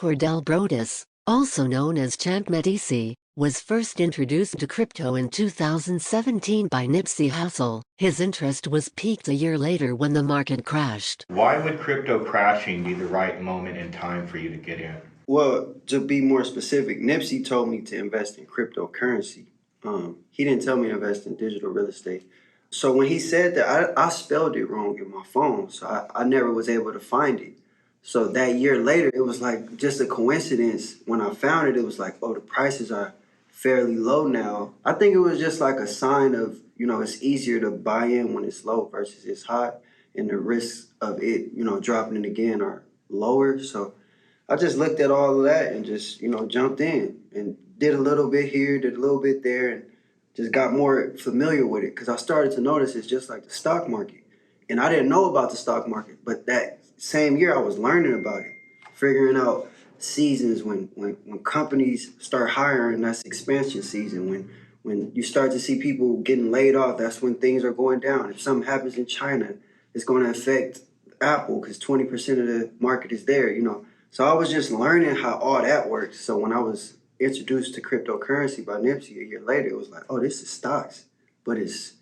Cordell Broadus, also known as Champ Medici, was first introduced to crypto in 2017 by Nipsey Hussle. His interest was piqued a year later when the market crashed. Why would crypto crashing be the right moment in time for you to get in? Well, to be more specific, Nipsey told me to invest in cryptocurrency. He didn't tell me to invest in digital real estate. So when he said that, I spelled it wrong in my phone, so I never was able to find it. So that year later, it was like just a coincidence. When I found it, it was like, oh, the prices are fairly low now. I think it was just like a sign of, it's easier to buy in when it's low versus it's hot, and the risks of it, dropping it again are lower. So I just looked at all of that and just, jumped in and did a little bit here, did a little bit there, and just got more familiar with it because I started to notice it's just like the stock market. And I didn't know about the stock market, but that same year I was learning about it, figuring out seasons when companies start hiring, that's expansion season. When you start to see people getting laid off, that's when things are going down. If something happens in China, it's going to affect Apple because 20% of the market is there, So I was just learning how all that works. So when I was introduced to cryptocurrency by Nipsey a year later, it was like, oh, this is stocks, but it's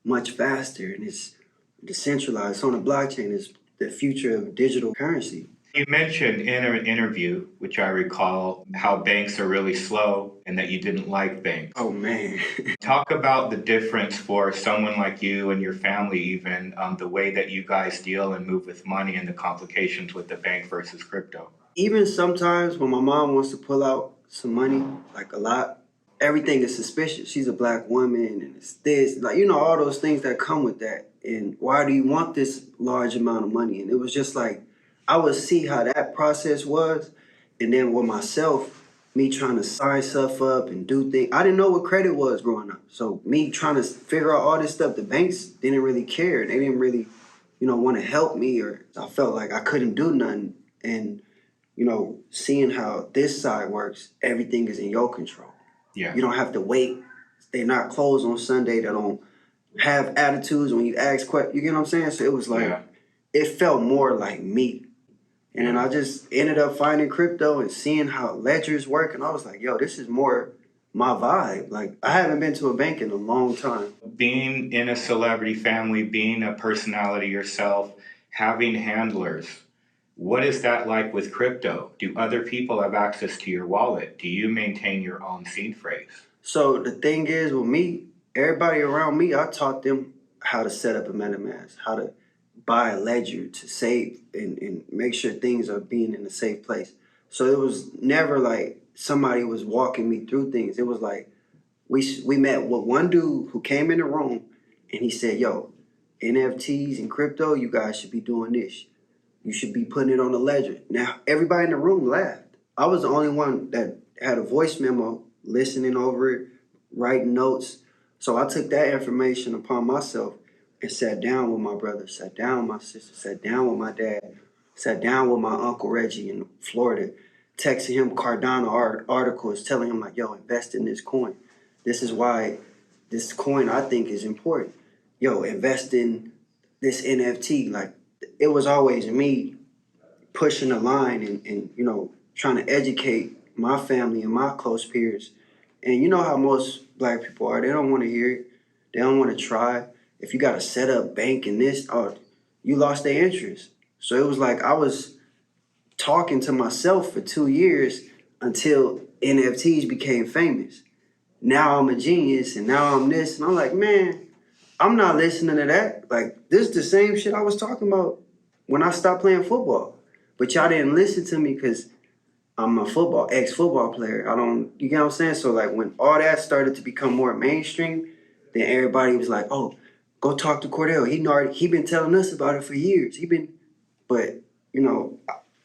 much faster and it's decentralized. So on the blockchain is the future of digital currency. You mentioned in an interview, which I recall, how banks are really slow and that you didn't like banks. Oh, man. Talk about the difference for someone like you and your family, even the way that you guys deal and move with money and the complications with the bank versus crypto. Even sometimes when my mom wants to pull out some money, like a lot, everything is suspicious. She's a black woman and it's this, like, all those things that come with that. And why do you want this large amount of money? And it was just like, I would see how that process was. And then with myself, me trying to sign stuff up and do things. I didn't know what credit was growing up. So me trying to figure out all this stuff, the banks didn't really care. They didn't really, want to help me, or I felt like I couldn't do nothing. And, seeing how this side works, everything is in your control. Yeah. You don't have to wait. They're not closed on Sunday. They don't have attitudes when you ask questions. You get what I'm saying? So it was like, It felt more like me. And then I just ended up finding crypto and seeing how ledgers work. And I was like, yo, this is more my vibe. Like, I haven't been to a bank in a long time. Being in a celebrity family, being a personality yourself, having handlers, what is that like with crypto? Do other people have access to your wallet? Do you maintain your own seed phrase? So the thing is with me, everybody around me, I taught them how to set up a MetaMask, how to buy a ledger to save and make sure things are being in a safe place. So it was never like somebody was walking me through things. It was like we met with one dude who came in the room and he said, yo, NFTs and crypto, you guys should be doing this. You should be putting it on the ledger. Now, everybody in the room laughed. I was the only one that had a voice memo, listening over it, writing notes. So I took that information upon myself and sat down with my brother, sat down with my sister, sat down with my dad, sat down with my Uncle Reggie in Florida, texting him Cardano articles, telling him like, yo, invest in this coin. This is why this coin I think is important. Yo, invest in this NFT. Like, it was always me pushing the line and trying to educate my family and my close peers. And you know how most black people are. They don't want to hear it. They don't want to try. If you got to set up bank and this, you lost their interest. So it was like I was talking to myself for 2 years until NFTs became famous. Now I'm a genius and now I'm this. And I'm like, man, I'm not listening to that. Like, this is the same shit I was talking about when I stopped playing football. But y'all didn't listen to me because I'm a ex-football player. You get what I'm saying? So like when all that started to become more mainstream, then everybody was like, oh, go talk to Cordell. He been telling us about it for years. But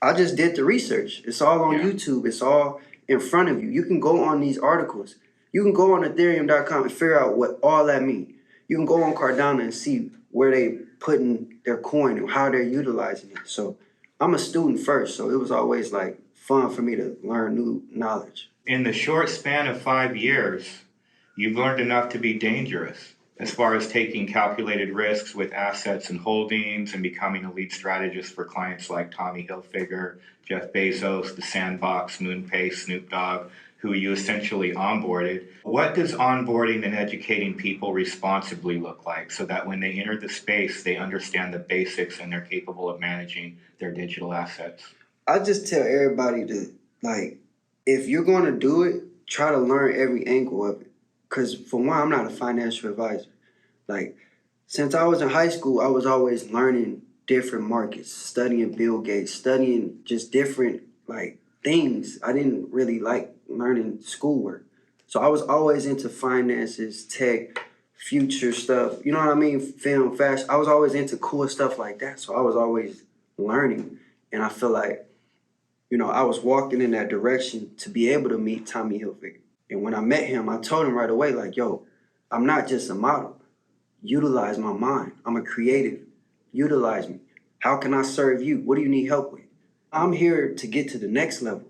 I just did the research. It's all on YouTube. It's all in front of you. You can go on these articles. You can go on ethereum.com and figure out what all that means. You can go on Cardano and see where they putting their coin and how they're utilizing it. So I'm a student first, so it was always like fun for me to learn new knowledge. In the short span of 5 years, you've learned enough to be dangerous. as far as taking calculated risks with assets and holdings and becoming a lead strategist for clients like Tommy Hilfiger, Jeff Bezos, The Sandbox, MoonPay, Snoop Dogg, who you essentially onboarded. What does onboarding and educating people responsibly look like so that when they enter the space, they understand the basics and they're capable of managing their digital assets? I just tell everybody to, like, if you're going to do it, try to learn every angle of it. Because for one, I'm not a financial advisor. Like, since I was in high school, I was always learning different markets, studying Bill Gates, studying just different, like, things. I didn't really like learning schoolwork. So I was always into finances, tech, future stuff. You know what I mean? Film, fashion. I was always into cool stuff like that. So I was always learning. And I feel like, you know, I was walking in that direction to be able to meet Tommy Hilfiger. And when I met him, I told him right away, like, yo, I'm not just a model. Utilize my mind. I'm a creative. Utilize me. How can I serve you? What do you need help with? I'm here to get to the next level,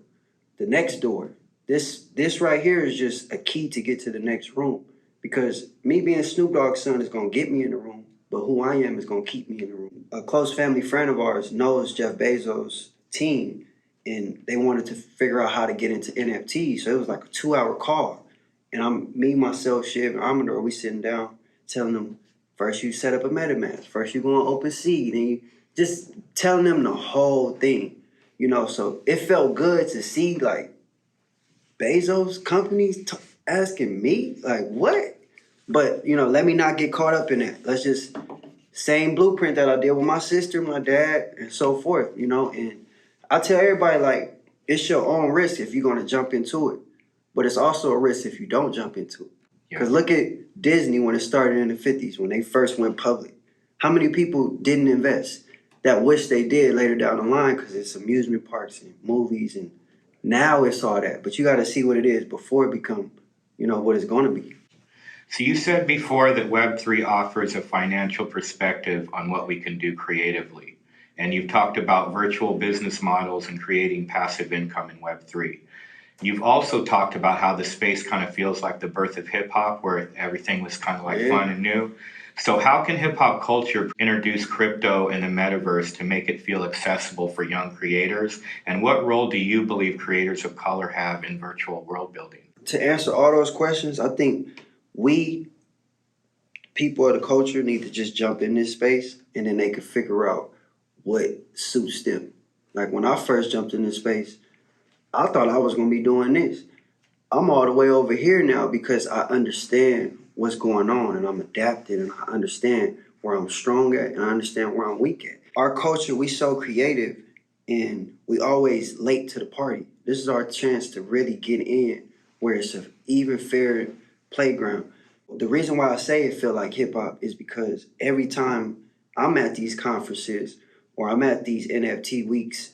the next door. This right here is just a key to get to the next room. Because me being Snoop Dogg's son is going to get me in the room, but who I am is going to keep me in the room. A close family friend of ours knows Jeff Bezos' team, and they wanted to figure out how to get into NFTs. So it was like a 2-hour call. And me, myself, Shiv, and Amador, we sitting down telling them, first you set up a MetaMask, first you go on OpenSea, and you just telling them the whole thing. You know, so it felt good to see, like, Bezos companies asking me, like, what? But, you know, let me not get caught up in that. Let's just, same blueprint that I did with my sister, my dad, and so forth, you know. And I tell everybody, like, it's your own risk if you're going to jump into it. But it's also a risk if you don't jump into it. Because look at Disney when it started in the 50s, when they first went public. How many people didn't invest that wish they did later down the line because it's amusement parks and movies, and now it's all that. But you got to see what it is before it become, you know, what it's going to be. So you said before that Web3 offers a financial perspective on what we can do creatively. And you've talked about virtual business models and creating passive income in Web3. You've also talked about how the space kind of feels like the birth of hip hop, where everything was kind of like fun and new. So how can hip hop culture introduce crypto and the metaverse to make it feel accessible for young creators? And what role do you believe creators of color have in virtual world building? To answer all those questions, I think we, people of the culture, need to just jump in this space, and then they can figure out what suits them. Like when I first jumped in this space, I thought I was going to be doing this. I'm all the way over here now because I understand what's going on, and I'm adapting, and I understand where I'm strong at, and I understand where I'm weak at. Our culture, we so creative, and we always late to the party. This is our chance to really get in where it's an even fair playground. The reason why I say it feel like hip hop is because every time I'm at these conferences or I'm at these NFT weeks,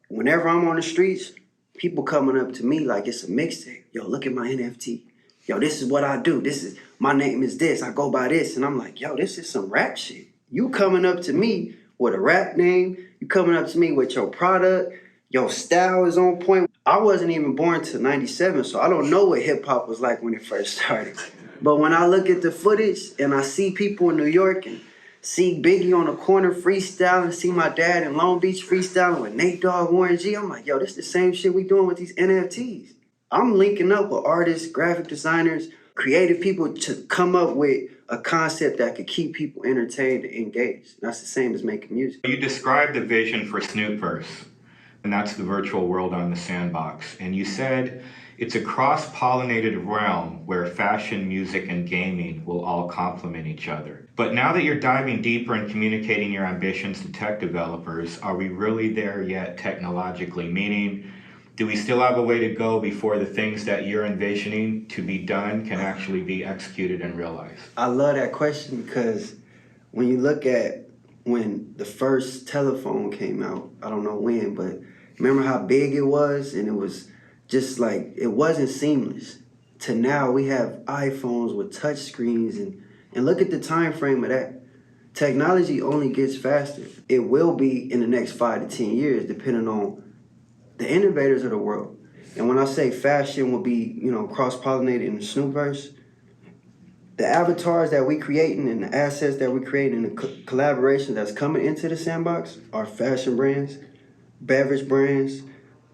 whenever I'm on the streets, people coming up to me like it's a mixtape. Yo, look at my NFT. Yo, this is what I do. My name is this. I go by this. And I'm like, yo, this is some rap shit. You coming up to me with a rap name. You coming up to me with your product. Your style is on point. I wasn't even born till 97, so I don't know what hip hop was like when it first started. But when I look at the footage and I see people in New York and see Biggie on the corner freestyling, see my dad in Long Beach freestyling with Nate Dogg, Warren G, I'm like, yo, this is the same shit we doing with these NFTs. I'm linking up with artists, graphic designers, creative people to come up with a concept that could keep people entertained and engaged. That's the same as making music. You described the vision for Snoopverse, and that's the virtual world on the sandbox. And you said it's a cross-pollinated realm where fashion, music, and gaming will all complement each other. But now that you're diving deeper and communicating your ambitions to tech developers, are we really there yet technologically? Meaning, do we still have a way to go before the things that you're envisioning to be done can actually be executed and realized? I love that question because when you look at when the first telephone came out, I don't know when, but remember how big it was? And it was just like, it wasn't seamless. To now we have iPhones with touch screens, and look at the time frame of that. Technology only gets faster. It will be in the next 5 to 10 years, depending on the innovators of the world. And when I say fashion will be, cross-pollinated in the Snoopverse, the avatars that we creating and the assets that we creating and the collaboration that's coming into the sandbox are fashion brands, beverage brands.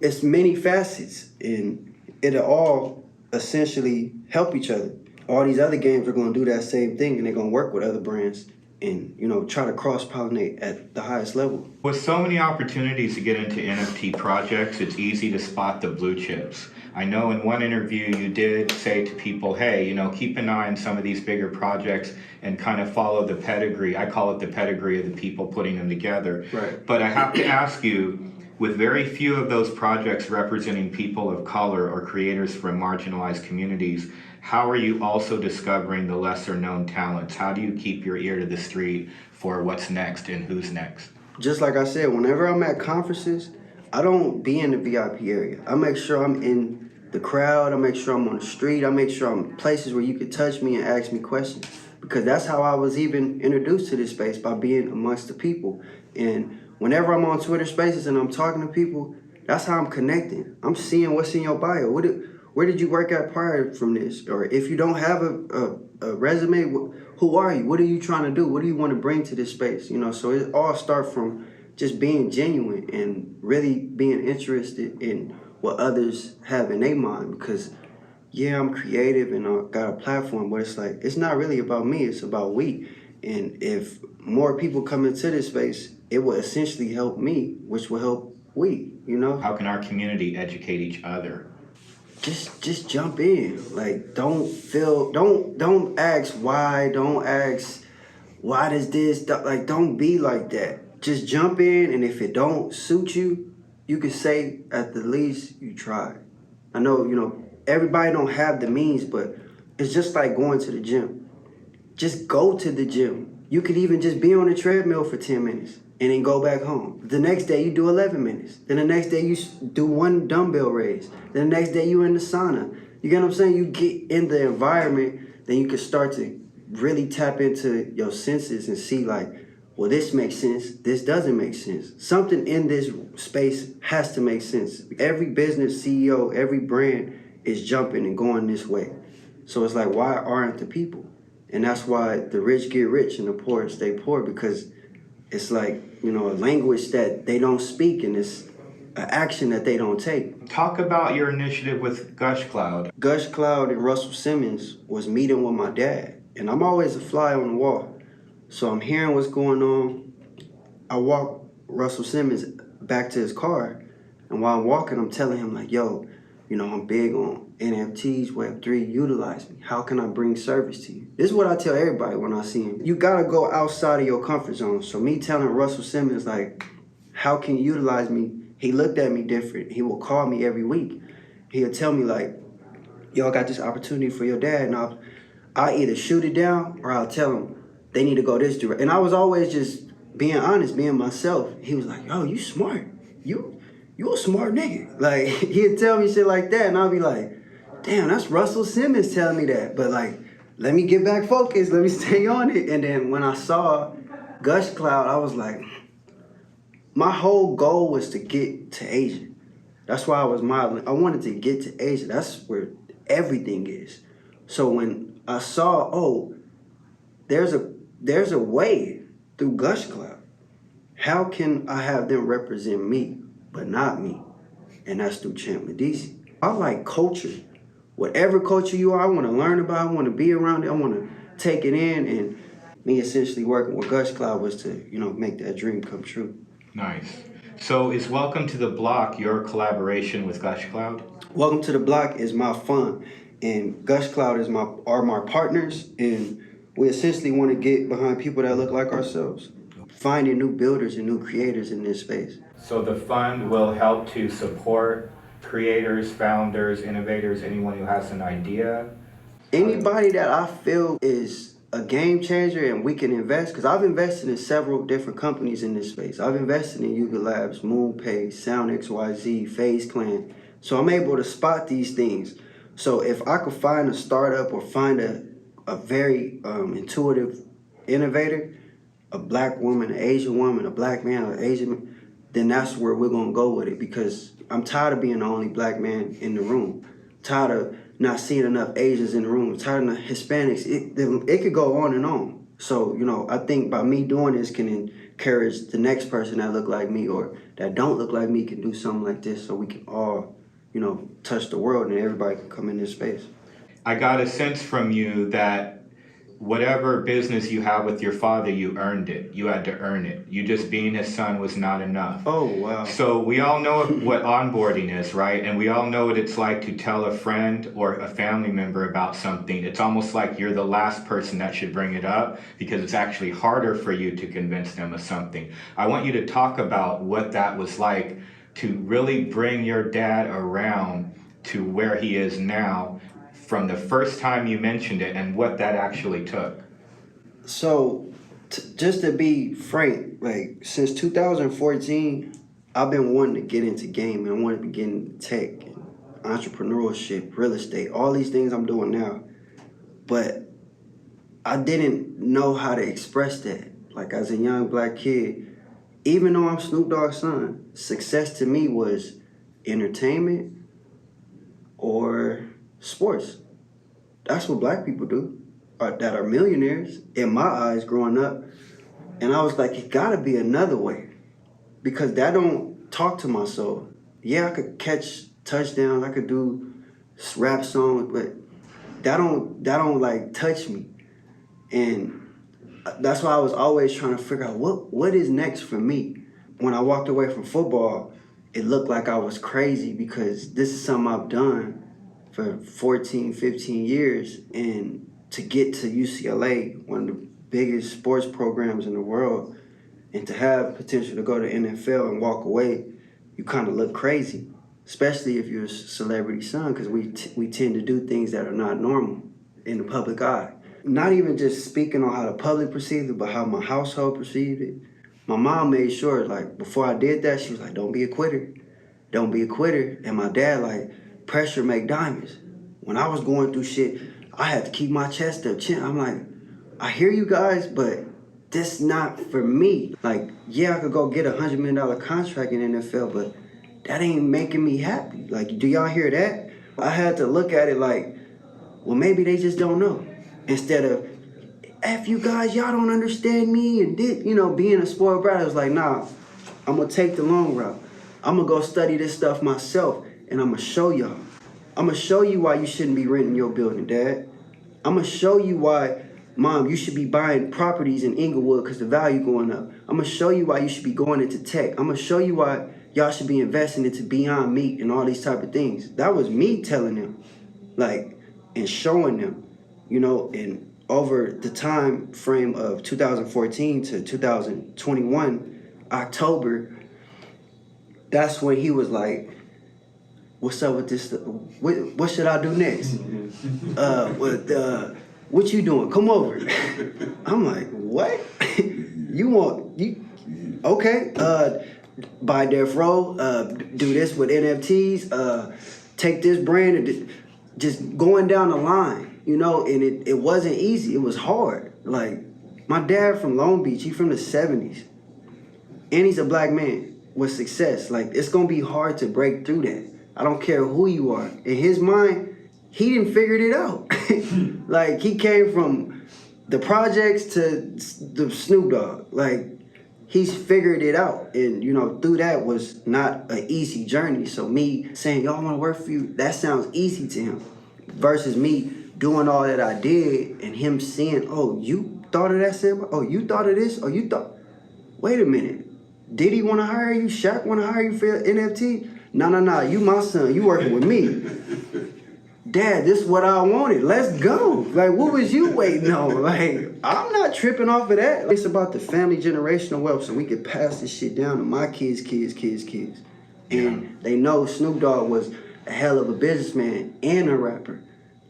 It's many facets, and it'll all essentially help each other. All these other games are going to do that same thing, and they're going to work with other brands and, you know, try to cross-pollinate at the highest level. With so many opportunities to get into NFT projects, it's easy to spot the blue chips. I know in one interview you did say to people, hey, you know, keep an eye on some of these bigger projects and kind of follow the pedigree. I call it the pedigree of the people putting them together. Right. But I have to ask you, with very few of those projects representing people of color or creators from marginalized communities, how are you also discovering the lesser known talents? How do you keep your ear to the street for what's next and who's next? Just like I said, whenever I'm at conferences, I don't be in the VIP area. I make sure I'm in the crowd. I make sure I'm on the street. I make sure I'm in places where you can touch me and ask me questions. Because that's how I was even introduced to this space, by being amongst the people. And whenever I'm on Twitter Spaces and I'm talking to people, that's how I'm connecting. I'm seeing what's in your bio. Where did you work at prior from this? Or if you don't have a resume, who are you? What are you trying to do? What do you want to bring to this space? You know, so it all starts from just being genuine and really being interested in what others have in their mind. Because yeah, I'm creative and I got a platform, but it's like, it's not really about me, it's about we. And if more people come into this space, it will essentially help me, which will help we, you know? How can our community educate each other? Just jump in. Like, don't ask why, don't ask why does this, like, don't be like that. Just jump in, and if it don't suit you, you can say at the least you tried. I know, you know, everybody don't have the means, but it's just like going to the gym. Just go to the gym. You could even just be on the treadmill for 10 minutes and then go back home. The next day you do 11 minutes. Then the next day you do one dumbbell raise. Then the next day you in the sauna. You get what I'm saying? You get in the environment, then you can start to really tap into your senses and see like, well, this makes sense, this doesn't make sense. Something in this space has to make sense. Every business CEO, every brand is jumping and going this way. So it's like, why aren't the people? And that's why the rich get rich and the poor stay poor, because it's like, you know, a language that they don't speak and it's an action that they don't take. Talk about your initiative with Gushcloud. Gushcloud and Russell Simmons was meeting with my dad, and I'm always a fly on the wall. So I'm hearing what's going on. I walk Russell Simmons back to his car, and while I'm walking, I'm telling him like, yo, you know, I'm big on NFTs, Web3, utilize me. How can I bring service to you? This is what I tell everybody when I see him. You gotta go outside of your comfort zone. So me telling Russell Simmons like, how can you utilize me? He looked at me different. He will call me every week. He'll tell me like, yo, I got this opportunity for your dad, and I'll either shoot it down or I'll tell him they need to go this direction. And I was always just being honest, being myself. He was like, yo, you smart. You a smart nigga. Like, he'd tell me shit like that, and I'll be like, damn, that's Russell Simmons telling me that. But like, let me get back focused, let me stay on it. And then when I saw Gushcloud, I was like, my whole goal was to get to Asia. That's why I was modeling. I wanted to get to Asia. That's where everything is. So when I saw, oh, there's a way through Gushcloud. How can I have them represent me, but not me? And that's through Champ Medici. I like culture. Whatever culture you are, I want to learn about, I want to be around it, I want to take it in. And me essentially working with Gushcloud was to, you know, make that dream come true. Nice. So is Welcome to the Block your collaboration with Gushcloud? Welcome to the Block is my fund, and Gushcloud are my partners, and we essentially want to get behind people that look like ourselves, finding new builders and new creators in this space. So the fund will help to support creators, founders, innovators, anyone who has an idea? Anybody that I feel is a game changer and we can invest, because I've invested in several different companies in this space. I've invested in Yuga Labs, MoonPay, SoundXYZ, FaZe Clan. So I'm able to spot these things. So if I could find a startup or find a very intuitive innovator, a black woman, an Asian woman, a black man, or Asian man, then that's where we're gonna go with it, because I'm tired of being the only black man in the room. Tired of not seeing enough Asians in the room, tired of Hispanics. It could go on and on. So, you know, I think by me doing this can encourage the next person that look like me or that don't look like me can do something like this, so we can all, you know, touch the world and everybody can come in this space. I got a sense from you that whatever business you have with your father, you earned it. You had to earn it. You just being his son was not enough. Oh, wow. So we all know what onboarding is, right? And we all know what it's like to tell a friend or a family member about something. It's almost like you're the last person that should bring it up because it's actually harder for you to convince them of something. I want you to talk about what that was like to really bring your dad around to where he is now from the first time you mentioned it and what that actually took. So, just to be frank, like since 2014, I've been wanting to get into gaming. I wanted to get into tech, entrepreneurship, real estate, all these things I'm doing now. But I didn't know how to express that. Like as a young black kid, even though I'm Snoop Dogg's son, success to me was entertainment or sports. That's what black people do, that are millionaires, in my eyes growing up. And I was like, it gotta be another way, because that don't talk to my soul. Yeah, I could catch touchdowns, I could do rap songs, but that don't like touch me. And that's why I was always trying to figure out what is next for me. When I walked away from football, it looked like I was crazy because this is something I've done for 14, 15 years. And to get to UCLA, one of the biggest sports programs in the world, and to have potential to go to NFL and walk away, you kind of look crazy, especially if you're a celebrity son, because we tend to do things that are not normal in the public eye. Not even just speaking on how the public perceived it, but how my household perceived it. My mom made sure, like, before I did that, she was like, don't be a quitter. Don't be a quitter. And my dad, like, pressure make diamonds. When I was going through shit, I had to keep my chest up. I'm like, I hear you guys, but this not for me. Like, yeah, I could go get a $100 million contract in NFL, but that ain't making me happy. Like, do y'all hear that? I had to look at it like, well, maybe they just don't know. Instead of, F you guys, y'all don't understand me, and being a spoiled brat, I was like, nah, I'm gonna take the long route. I'm gonna go study this stuff myself, and I'm gonna show y'all. I'm gonna show you why you shouldn't be renting your building, Dad. I'm gonna show you why, Mom, you should be buying properties in Inglewood because the value going up. I'm gonna show you why you should be going into tech. I'm gonna show you why y'all should be investing into Beyond Meat and all these type of things. That was me telling them, like, and showing them, and over the time frame of 2014 to 2021, October, that's when he was like, what's up with this? What should I do next? What you doing? Come over. I'm like, what? Okay, buy Death Row, do this with NFTs, take this brand, and just going down the line. And it wasn't easy. It was hard. Like, my dad from Long Beach, he from the 70s. And he's a black man with success. Like, it's going to be hard to break through that. I don't care who you are. In his mind, he didn't figure it out. Like, he came from the projects to the Snoop Dogg. Like, he's figured it out. And, through that was not an easy journey. So me saying, y'all want to work for you, that sounds easy to him. Versus me doing all that I did and him seeing, oh, you thought of that, Sam? Oh, you thought of this? Oh, you thought... Wait a minute. Did he want to hire you? Shaq want to hire you for NFT? No. You my son. You working with me. Dad, this is what I wanted. Let's go. Like, what was you waiting on? Like, I'm not tripping off of that. It's about the family generational wealth so we can pass this shit down to my kids. And they know Snoop Dogg was a hell of a businessman and a rapper.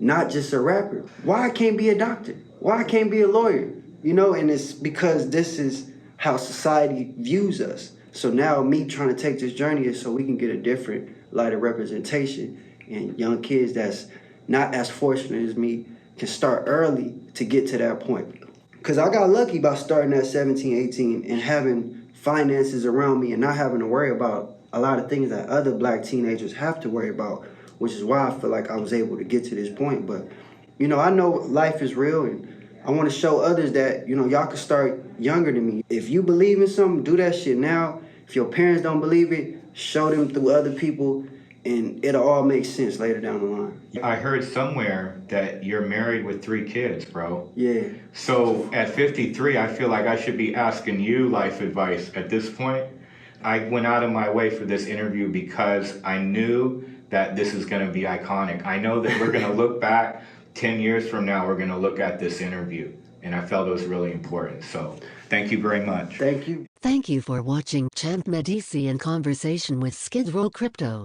Not just a rapper. Why I can't be a doctor? Why I can't be a lawyer? And it's because this is how society views us. So now me trying to take this journey is so we can get a different light of representation, and young kids that's not as fortunate as me can start early to get to that point. Because I got lucky by starting at 17, 18 and having finances around me and not having to worry about a lot of things that other black teenagers have to worry about, which is why I feel like I was able to get to this point. But, you know, I know life is real, and I want to show others that, you know, y'all can start younger than me. If you believe in something, do that shit now. If your parents don't believe it, show them through other people, and it'll all make sense later down the line. I heard somewhere that you're married with 3 kids, bro. Yeah. So at 53, I feel like I should be asking you life advice at this point. I went out of my way for this interview because I knew that this is going to be iconic. I know that we're going to look back 10 years from now, we're going to look at this interview. And I felt it was really important. So thank you very much. Thank you. Thank you for watching Champ Medici in conversation with Skid Row Crypto.